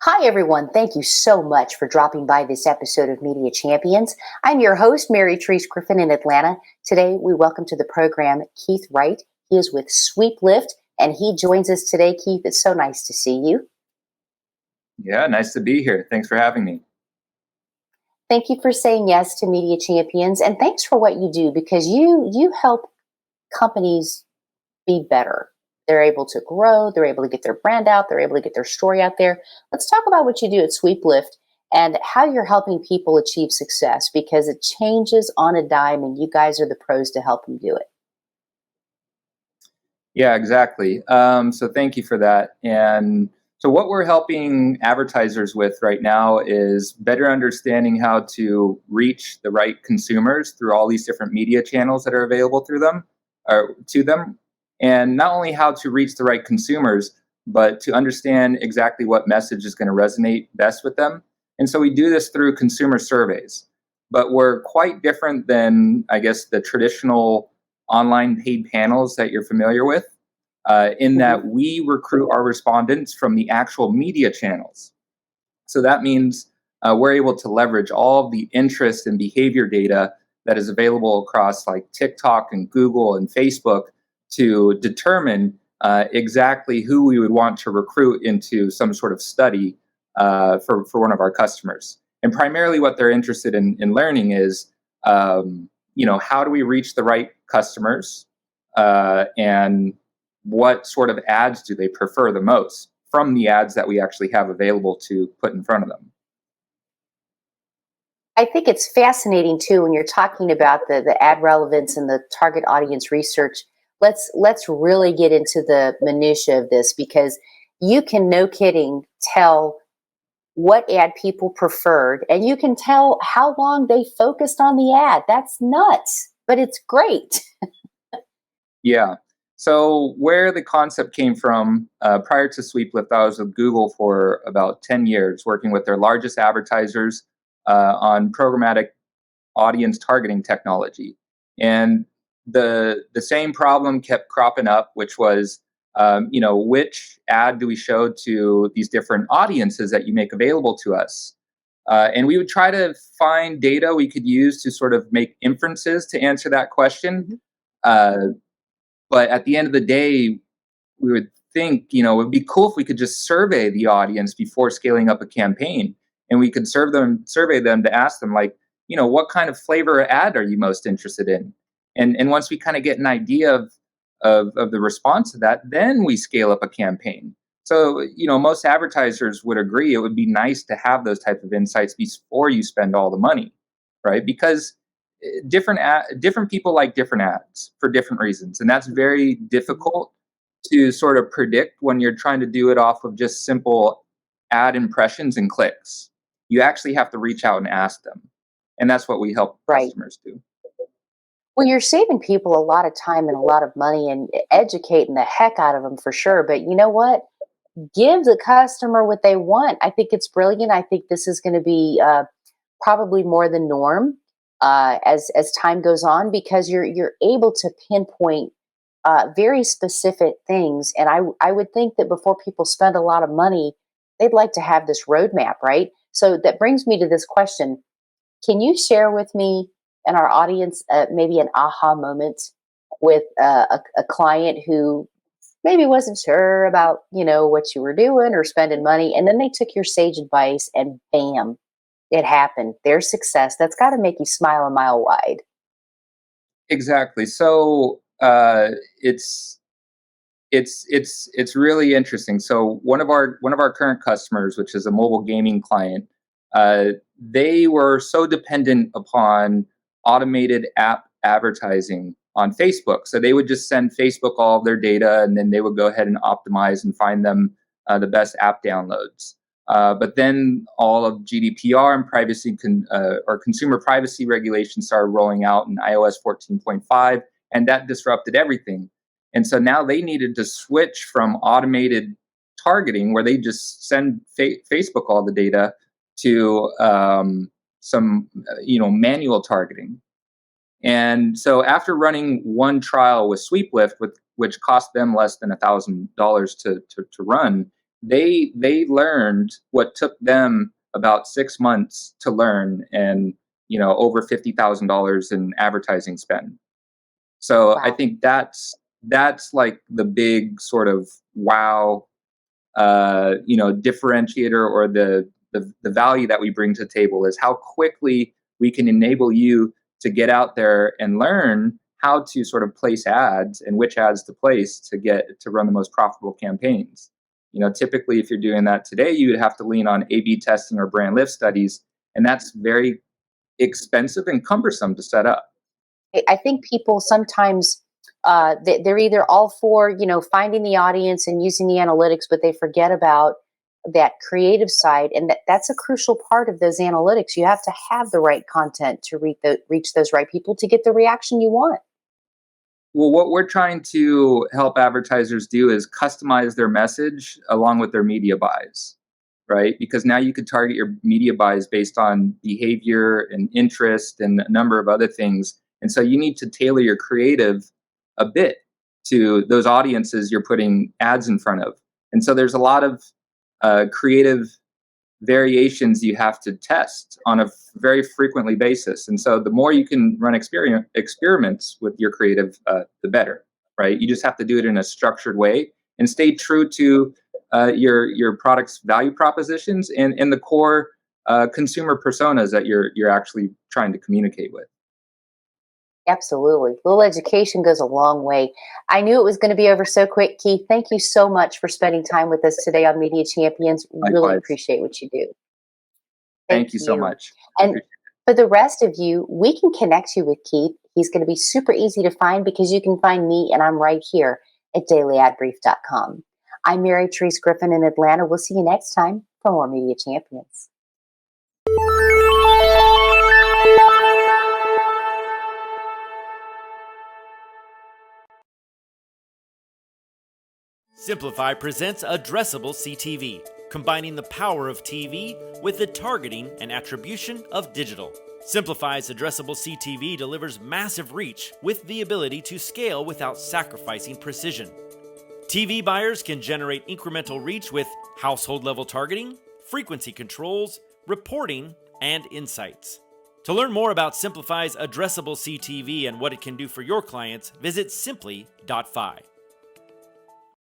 Hi, everyone. Thank you so much for dropping by this episode of Media Champions. I'm your host, Mary Treese Griffin in Atlanta. Today, we welcome to the program Keith Wright. He is with SweepLift, and he joins us today. Keith, it's so nice to see you. Yeah, nice to be here. Thanks for having me. Thank you for saying yes to Media Champions, and thanks for what you do because you help companies be better. They're able to grow, they're able to get their brand out, they're able to get their story out there. Let's talk about what you do at SweepLift and how you're helping people achieve success because it changes on a dime and you guys are the pros to help them do it. Yeah, exactly. So thank you for that. And so what we're helping advertisers with right now is better understanding how to reach the right consumers through all these different media channels that are available through them or to them. And not only how to reach the right consumers, but to understand exactly what message is going to resonate best with them. And so we do this through consumer surveys. But we're quite different than, I guess, the traditional online paid panels that you're familiar with, in that we recruit our respondents from the actual media channels. So that means we're able to leverage all of the interest and behavior data that is available across like TikTok and Google and Facebook to determine exactly who we would want to recruit into some sort of study for one of our customers. And primarily what they're interested in learning is, how do we reach the right customers and what sort of ads do they prefer the most from the ads that we actually have available to put in front of them. I think it's fascinating too when you're talking about the ad relevance and the target audience research. Let's really get into the minutia of this because you can, no kidding, tell what ad people preferred and you can tell how long they focused on the ad. That's nuts, but it's great. Yeah. So where the concept came from, prior to SweepLift, I was with Google for about 10 years, working with their largest advertisers on programmatic audience targeting technology. And the same problem kept cropping up, which was, which ad do we show to these different audiences that you make available to us? And we would try to find data we could use to sort of make inferences to answer that question. Uh, but at the end of the day, we would think, it would be cool if we could just survey the audience before scaling up a campaign. And we could survey them to ask them, like, what kind of flavor ad are you most interested in? And once we kind of get an idea of the response to that, then we scale up a campaign. So, most advertisers would agree it would be nice to have those type of insights before you spend all the money, right? Because different people like different ads for different reasons, and that's very difficult to sort of predict when you're trying to do it off of just simple ad impressions and clicks. You actually have to reach out and ask them, and that's what we help Right. customers do. Well, you're saving people a lot of time and a lot of money and educating the heck out of them for sure. But you know what? Give the customer what they want. I think it's brilliant. I think this is going to be probably more the norm as time goes on because you're able to pinpoint very specific things. And I would think that before people spend a lot of money, they'd like to have this roadmap, right? So that brings me to this question. Can you share with me and our audience maybe an aha moment with a client who maybe wasn't sure about, what you were doing or spending money, and then they took your sage advice and bam, it happened. Their success. That's got to make you smile a mile wide. Exactly. So it's really interesting. So one of our current customers, which is a mobile gaming client, they were so dependent upon automated app advertising on Facebook. So they would just send Facebook all of their data, and then they would go ahead and optimize and find them the best app downloads. But then all of GDPR and or consumer privacy regulations started rolling out in iOS 14.5, and that disrupted everything. And so now they needed to switch from automated targeting, where they just send Facebook all the data, to some manual targeting. And so after running one trial with SweepLift, which cost them less than $1,000 to run, they learned what took them about 6 months to learn, and over $50,000 in advertising spend. So I Wow. think that's like the big sort of wow, differentiator, or the value that we bring to the table is how quickly we can enable you to get out there and learn how to sort of place ads and which ads to place to get to run the most profitable campaigns. Typically, if you're doing that today, you would have to lean on A/B testing or brand lift studies, and that's very expensive and cumbersome to set up. I think people sometimes they're either all for finding the audience and using the analytics, but they forget about that creative side, and that's a crucial part of those analytics. You have to have the right content to reach those right people to get the reaction you want. Well, what we're trying to help advertisers do is customize their message along with their media buys, right? Because now you could target your media buys based on behavior and interest and a number of other things. And so you need to tailor your creative a bit to those audiences you're putting ads in front of. And so there's a lot of creative variations you have to test on a very frequently basis. And so the more you can run experiments with your creative, the better, right? You just have to do it in a structured way and stay true to your product's value propositions and the core consumer personas that you're actually trying to communicate with. Absolutely. A little education goes a long way. I knew it was going to be over so quick, Keith. Thank you so much for spending time with us today on Media Champions. Really Likewise. appreciate what you do. Thank Thank you so you. much. And for the rest of you, we can connect you with Keith. He's going to be super easy to find because you can find me, and I'm right here at dailyadbrief.com. I'm Mary Therese Griffin in Atlanta. We'll see you next time for more Media Champions. Simplify presents Addressable CTV, combining the power of TV with the targeting and attribution of digital. Simplify's Addressable CTV delivers massive reach with the ability to scale without sacrificing precision. TV buyers can generate incremental reach with household-level targeting, frequency controls, reporting, and insights. To learn more about Simplify's Addressable CTV and what it can do for your clients, visit simply.fi.